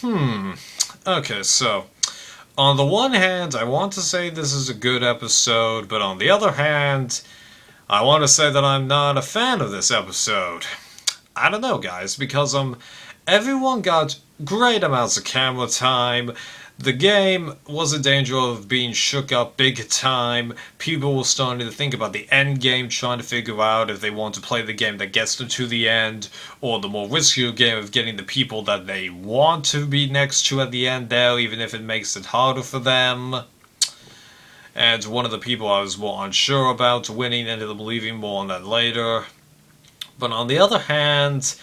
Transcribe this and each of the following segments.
Okay, so on the one hand, I want to say this is a good episode, but on the other hand, I want to say that I'm not a fan of this episode. I don't know, guys, because everyone got great amounts of camera time. The game was in danger of being shook up big time. People were starting to think about the end game, trying to figure out if they want to play the game that gets them to the end, or the more riskier game of getting the people that they want to be next to at the end there, even if it makes it harder for them. And one of the people I was more unsure about winning ended up leaving, more on that later. But on the other hand,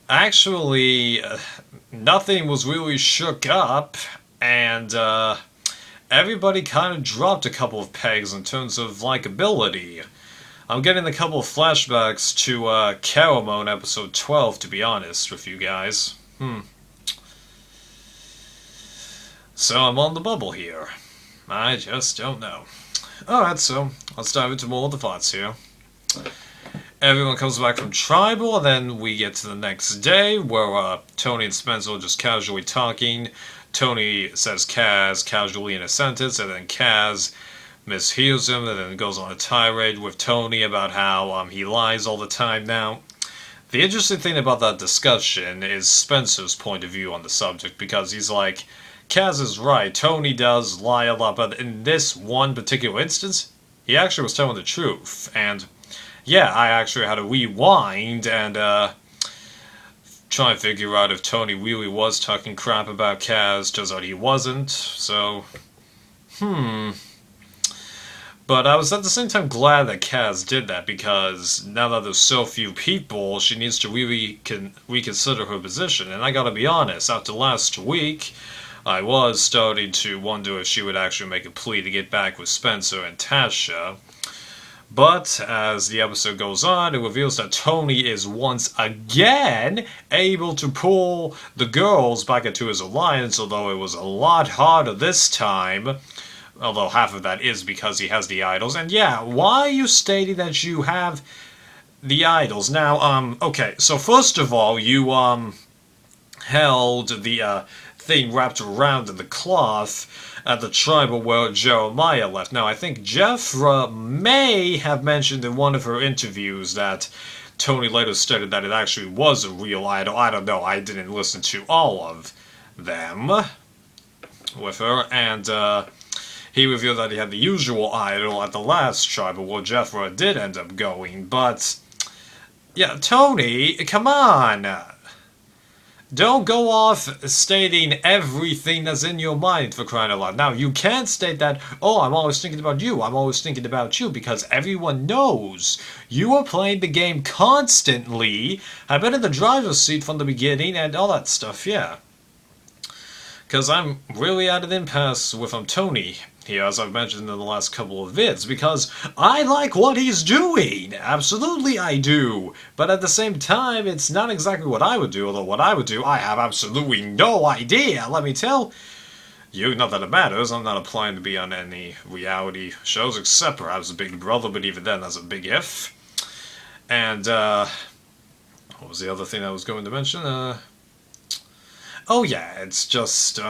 actually, nothing was really shook up, and everybody kind of dropped a couple of pegs in terms of likability. I'm getting a couple of flashbacks to Caramel in episode 12, to be honest with you guys. So I'm on the bubble here. I just don't know. Alright, so let's dive into more of the thoughts here. Everyone comes back from Tribal, and then we get to the next day, where Tony and Spencer are just casually talking. Tony says Kaz casually in a sentence, and then Kaz mishears him, and then goes on a tirade with Tony about how he lies all the time now. The interesting thing about that discussion is Spencer's point of view on the subject, because he's like, Kaz is right, Tony does lie a lot, but in this one particular instance, he actually was telling the truth, and yeah, I actually had to rewind and try and figure out if Tony really was talking crap about Kaz. Turns out he wasn't, so But I was at the same time glad that Kaz did that, because now that there's so few people, she needs to really reconsider her position. And I gotta be honest, after last week, I was starting to wonder if she would actually make a plea to get back with Spencer and Tasha. But as the episode goes on, it reveals that Tony is once again able to pull the girls back into his alliance, although it was a lot harder this time. Although half of that is because he has the idols. And yeah, why are you stating that you have the idols? Now, okay, so first of all, you, held the, thing wrapped around in the cloth at the tribal where Jeremiah left. Now, I think Jeffra may have mentioned in one of her interviews that Tony later stated that it actually was a real idol. I don't know, I didn't listen to all of them with her, and he revealed that he had the usual idol at the last tribal where Jeffra did end up going, but yeah, Tony, come on! Don't go off stating everything that's in your mind, for crying out loud. Now, you can't state that, oh, I'm always thinking about you, I'm always thinking about you, because everyone knows you are playing the game constantly, have been in the driver's seat from the beginning, and all that stuff, yeah. Because I'm really at an impasse with Tony here, as I've mentioned in the last couple of vids, because I like what he's doing! Absolutely I do! But at the same time, it's not exactly what I would do, although what I would do, I have absolutely no idea, let me tell you. Not that it matters, I'm not applying to be on any reality shows, except perhaps Big Brother, but even then, that's a big if. And, what was the other thing I was going to mention? Oh yeah, it's just,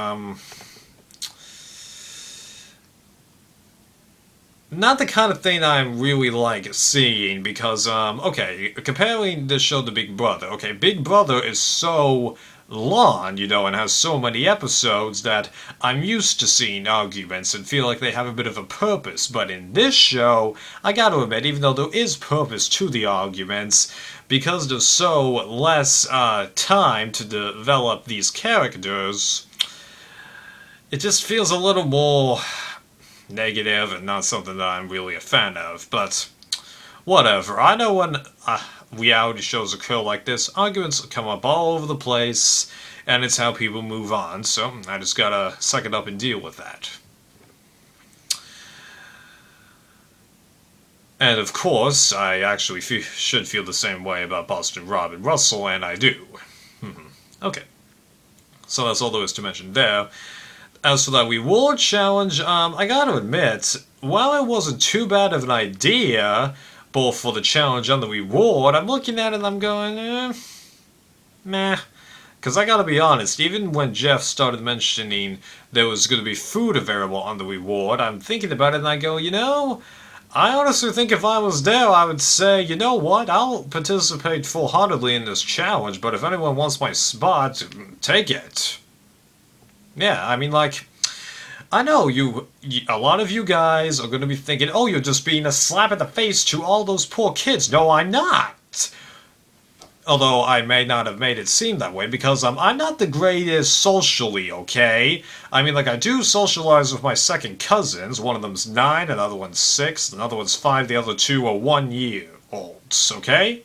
not the kind of thing I'm really like seeing, because, okay, comparing this show to Big Brother, okay, Big Brother is so long, you know, and has so many episodes that I'm used to seeing arguments and feel like they have a bit of a purpose, but in this show, I gotta admit, even though there is purpose to the arguments, because there's so less time to develop these characters, it just feels a little more negative and not something that I'm really a fan of, but whatever. I know when reality shows occur like this, arguments come up all over the place, and it's how people move on, so I just gotta suck it up and deal with that. And of course, I actually should feel the same way about Boston Rob and Russell, and I do. Okay. So that's all there is to mention there. As for that reward challenge, I gotta admit, while it wasn't too bad of an idea, both for the challenge and the reward, I'm looking at it and I'm going, meh. Because I gotta be honest, even when Jeff started mentioning there was going to be food available on the reward, I'm thinking about it and I go, I honestly think if I was there, I would say, you know what, I'll participate full-heartedly in this challenge, but if anyone wants my spot, take it. Yeah, I mean, like, I know a lot of you guys are going to be thinking, oh, you're just being a slap in the face to all those poor kids. No, I'm not. Although I may not have made it seem that way, because I'm not the greatest socially, okay? I mean, like, I do socialize with my second cousins. One of them's 9, another one's 6, another one's 5, the other 2 are 1 year olds, okay?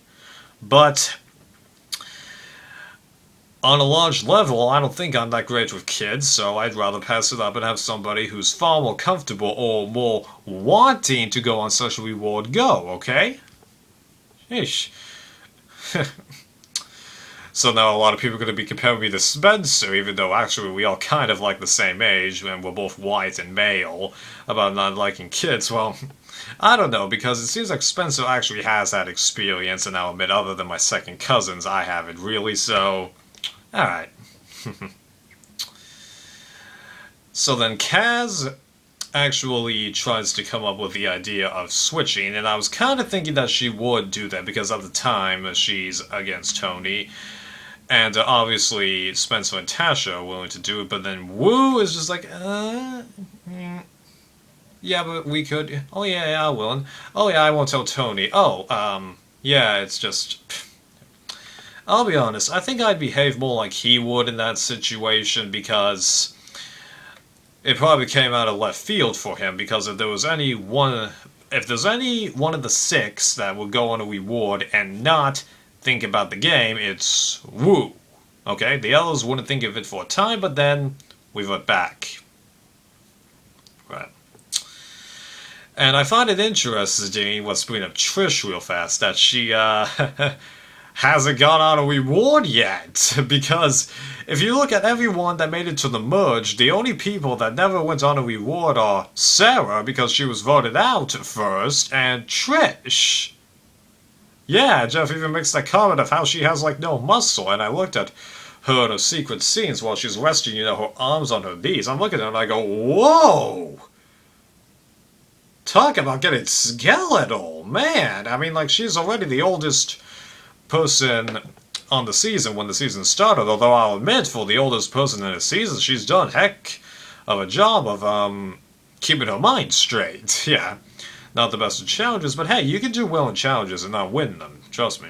But on a large level, I don't think I'm that great with kids, so I'd rather pass it up and have somebody who's far more comfortable or more wanting to go on social reward go, okay? Sheesh. So now a lot of people are going to be comparing me to Spencer, even though actually we all kind of like the same age, and we're both white and male, about not liking kids. Well, I don't know, because it seems like Spencer actually has that experience, and I'll admit, other than my second cousins, I haven't really, so... Alright. So then Kaz actually tries to come up with the idea of switching, and I was kind of thinking that she would do that, because at the time she's against Tony, and obviously Spencer and Tasha are willing to do it, but then Wu is just like, yeah, but we could, oh yeah, I will, oh yeah, I won't tell Tony, yeah, it's just, I'll be honest, I think I'd behave more like he would in that situation, because it probably came out of left field for him, because if there's any one of the 6 that would go on a reward and not think about the game, it's Wu. Okay, the others wouldn't think of it for a time, but then we went back. Right. And I find it interesting, let's bring up Trish real fast, that she hasn't gone on a reward yet, because if you look at everyone that made it to the merge, the only people that never went on a reward are Sarah, because she was voted out first, and Trish. Yeah, Jeff even makes that comment of how she has, like, no muscle, and I looked at her in her secret scenes while she's resting, her arms on her knees. I'm looking at her and I go, whoa! Talk about getting skeletal, man! I mean, like, she's already the oldest person on the season when the season started, although I'll admit, for the oldest person in the season, she's done heck of a job of, keeping her mind straight. Yeah. Not the best of challenges, but hey, you can do well in challenges and not win them. Trust me.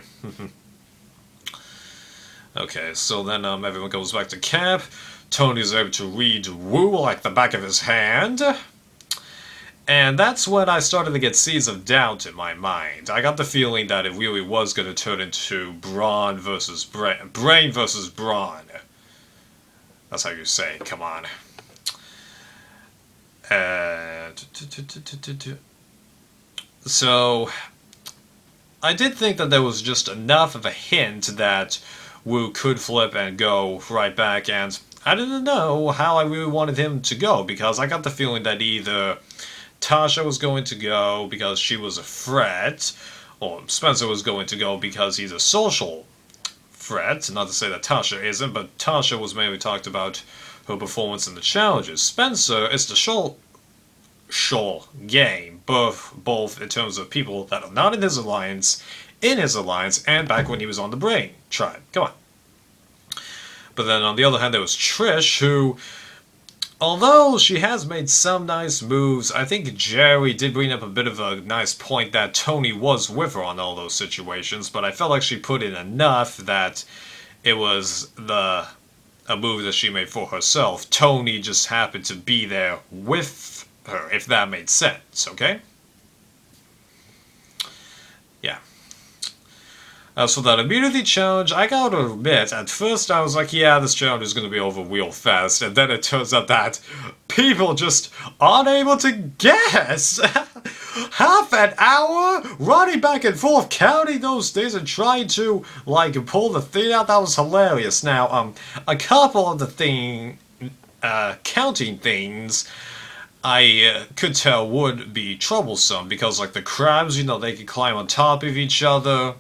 Okay, so then everyone goes back to camp. Tony's able to read Wu like the back of his hand. And that's when I started to get seeds of doubt in my mind. I got the feeling that it really was going to turn into Brawn versus Brain versus Brawn. That's how you say it, come on. So, I did think that there was just enough of a hint that Wu could flip and go right back, and I didn't know how I really wanted him to go, because I got the feeling that either Tasha was going to go because she was a threat, or Spencer was going to go because he's a social threat. Not to say that Tasha isn't, but Tasha was mainly talked about her performance in the challenges. Spencer is the shoal game, both in terms of people that are not in his alliance, and back when he was on the Brain tribe. Come on. But then on the other hand, there was Trish, who, although she has made some nice moves, I think Jerry did bring up a bit of a nice point that Tony was with her on all those situations, but I felt like she put in enough that it was a move that she made for herself. Tony just happened to be there with her, if that made sense, okay? Yeah. So that immunity challenge, I gotta admit, at first I was like, yeah, this challenge is gonna be over real fast, and then it turns out that people just aren't able to guess! Half an hour running back and forth, counting those things and trying to, like, pull the thing out, that was hilarious. Now, a couple of the counting things I could tell would be troublesome, because, like, the crabs, they could climb on top of each other.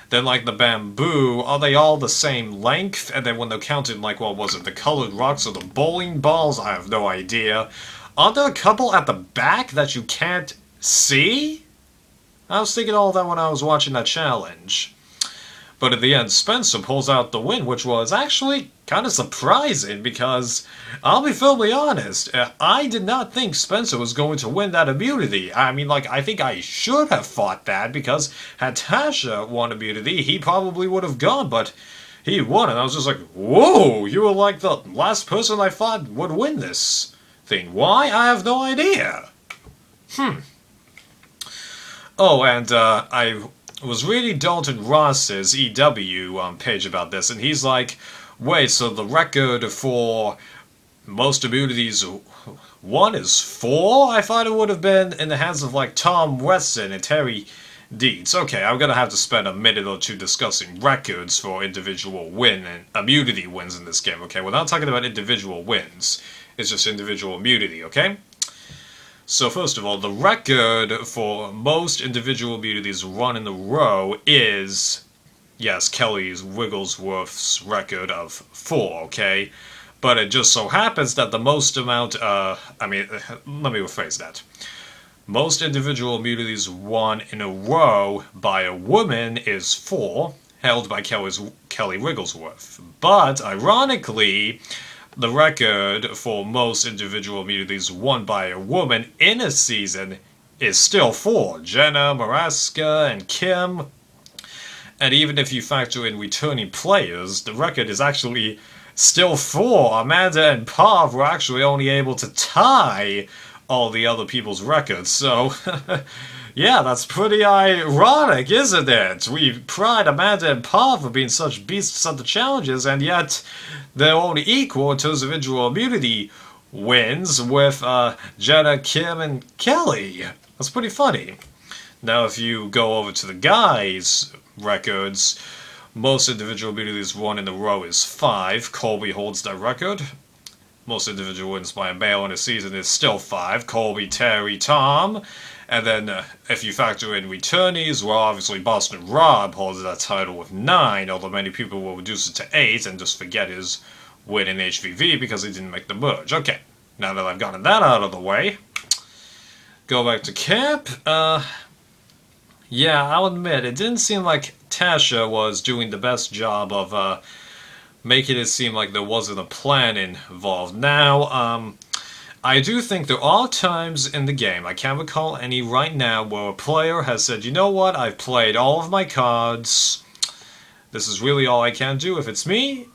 Then, like, the bamboo, are they all the same length? And then when they're counted, like, what was it, the colored rocks or the bowling balls? I have no idea. Are there a couple at the back that you can't see? I was thinking all that when I was watching that challenge. But in the end, Spencer pulls out the win, which was actually kind of surprising because, I'll be firmly honest, I did not think Spencer was going to win that immunity. I mean, like, I think I should have fought that because had Tasha won immunity, he probably would have gone, but he won, and I was just like, whoa, you were like the last person I thought would win this thing. Why? I have no idea. Oh, and I was reading Dalton Ross's EW page about this, and he's like, wait, so the record for most immunities won is 4? I thought it would have been in the hands of, like, Tom Weston and Terry Deeds. Okay, I'm gonna have to spend a minute or two discussing records for individual win and immunity wins in this game, okay? We're not talking about individual wins. It's just individual immunity, okay? So first of all, the record for most individual immunities run in a row is, yes, Kelly Wigglesworth's record of 4, okay? But it just so happens that the most amount, let me rephrase that. Most individual immunities won in a row by a woman is 4, held by Kelly Wigglesworth. But, ironically, the record for most individual immunities won by a woman in a season is still 4. Jenna, Maraska, and Kim. And even if you factor in returning players, the record is actually still 4. Amanda and Pav were actually only able to tie all the other people's records. So, yeah, that's pretty ironic, isn't it? We pride Amanda and Pav for being such beasts at the challenges, and yet they're only equal in terms of individual immunity wins with Jenna, Kim, and Kelly. That's pretty funny. Now, if you go over to the guys' records, most individual immunities won in a row is 5. Colby holds that record. Most individual wins by a male in a season is still 5. Colby, Terry, Tom. And then, if you factor in returnees, well, obviously Boston Rob holds that title with 9, although many people will reduce it to 8 and just forget his win in HVV because he didn't make the merge. Okay, now that I've gotten that out of the way, go back to camp. Yeah, I'll admit, it didn't seem like Tasha was doing the best job of making it seem like there wasn't a plan involved. Now, I do think there are times in the game, I can't recall any right now, where a player has said, you know what, I've played all of my cards, this is really all I can do. If it's me,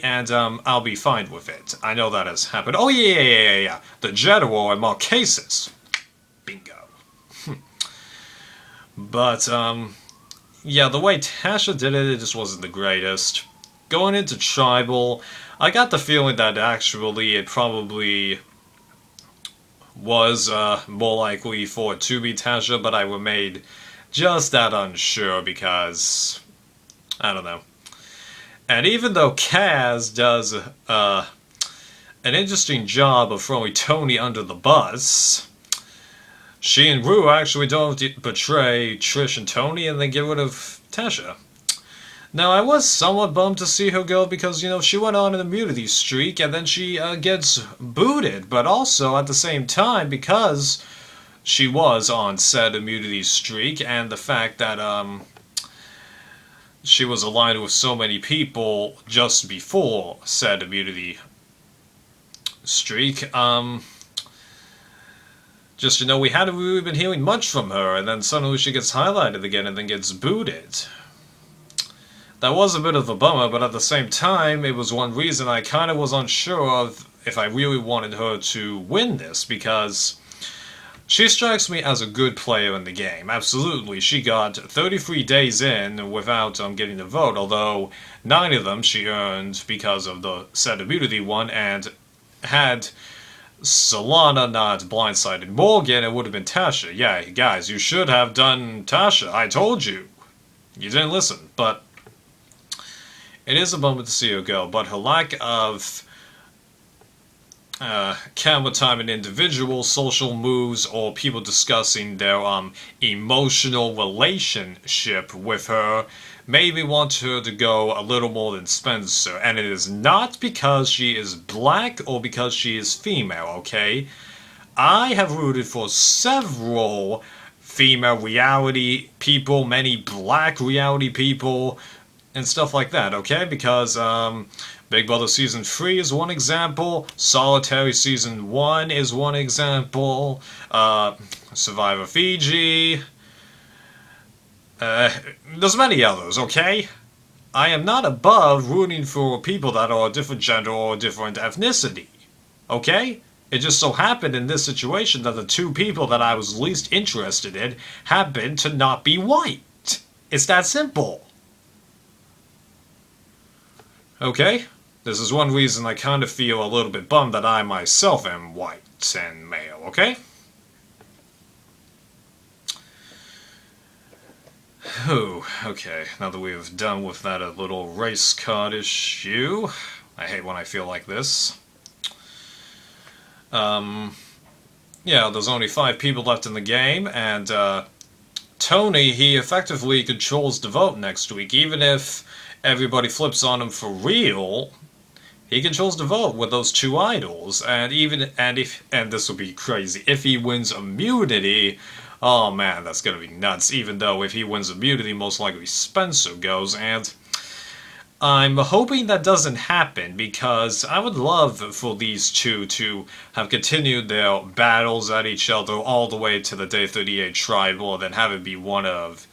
and I'll be fine with it. I know that has happened. Oh, yeah. The General and Marquesas. Bingo. But, yeah, the way Tasha did it, it just wasn't the greatest. Going into Tribal, I got the feeling that actually it probably was more likely for it to be Tasha, but I remained just that unsure because, I don't know. And even though Kaz does an interesting job of throwing Tony under the bus, she and Rue actually don't betray Trish and Tony and then get rid of Tasha. Now, I was somewhat bummed to see her go because, you know, she went on an immunity streak and then she gets booted. But also, at the same time, because she was on said immunity streak and the fact that she was aligned with so many people just before said immunity streak, just, you know, we hadn't really been hearing much from her, and then suddenly she gets highlighted again and then gets booted. That was a bit of a bummer, but at the same time, it was one reason I kind of was unsure of if I really wanted her to win this, because she strikes me as a good player in the game. Absolutely, she got 33 days in without getting a vote, although 9 of them she earned because of the said immunity one, and had Solana not blindsided Morgan, it would have been Tasha. Yeah, guys, you should have done Tasha. I told you. You didn't listen, but it is a bummer to see her go, but her lack of camera time and individual social moves or people discussing their emotional relationship with her made me want her to go a little more than Spencer. And it is not because she is black or because she is female, okay? I have rooted for several female reality people, many black reality people, and stuff like that, okay? Because, Big Brother Season 3 is one example, Solitary Season 1 is one example, Survivor Fiji, there's many others, okay? I am not above rooting for people that are a different gender or a different ethnicity, okay? It just so happened in this situation that the two people that I was least interested in happened to not be white. It's that simple. Okay? This is one reason I kind of feel a little bit bummed that I myself am white and male, okay? Oh, okay. Now that we have done with that little race card issue, I hate when I feel like this. Yeah, there's only 5 people left in the game, and Tony, he effectively controls the vote next week. Even if everybody flips on him for real, he controls the vote with those 2 idols. And this will be crazy, if he wins immunity, oh man, that's gonna be nuts. Even though if he wins immunity, most likely Spencer goes, and I'm hoping that doesn't happen, because I would love for these two to have continued their battles at each other all the way to the Day 38 Tribal, and then have it be one of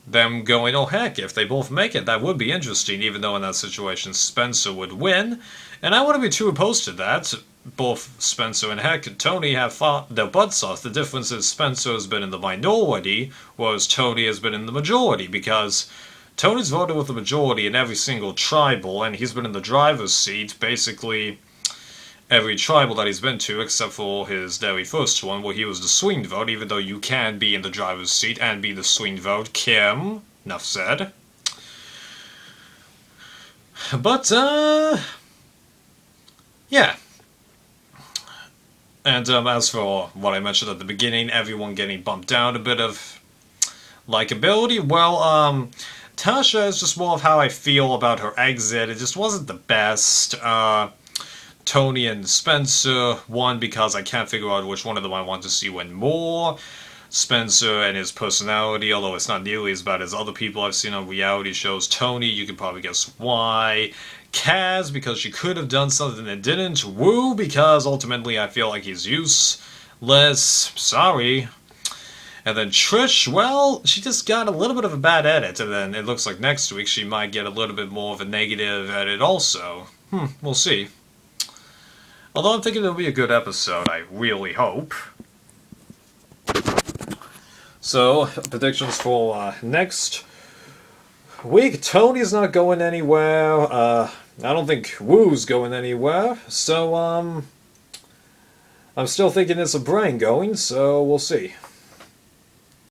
them going, oh heck, if they both make it, that would be interesting, even though in that situation Spencer would win. And I wouldn't be too opposed to that. Both Spencer and heck Tony have fought their butts off. The difference is Spencer has been in the minority, whereas Tony has been in the majority, because Tony's voted with the majority in every single tribal, and he's been in the driver's seat basically every tribal that he's been to, except for his very first one, where he was the swing vote, even though you can be in the driver's seat and be the swing vote. Kim, enough said. But, yeah. And as for what I mentioned at the beginning, everyone getting bumped down a bit of likability, well, Tasha is just more of how I feel about her exit. It just wasn't the best. Tony and Spencer, one, because I can't figure out which one of them I want to see win more. Spencer and his personality, although it's not nearly as bad as other people I've seen on reality shows. Tony, you can probably guess why. Kaz, because she could have done something that didn't. Wu, because ultimately I feel like he's useless. Sorry. And then Trish, well, she just got a little bit of a bad edit, and then it looks like next week she might get a little bit more of a negative edit also. We'll see. Although I'm thinking it'll be a good episode, I really hope. So, predictions for next week. Tony's not going anywhere. I don't think Wu's going anywhere. So, I'm still thinking it's a brain going, so we'll see.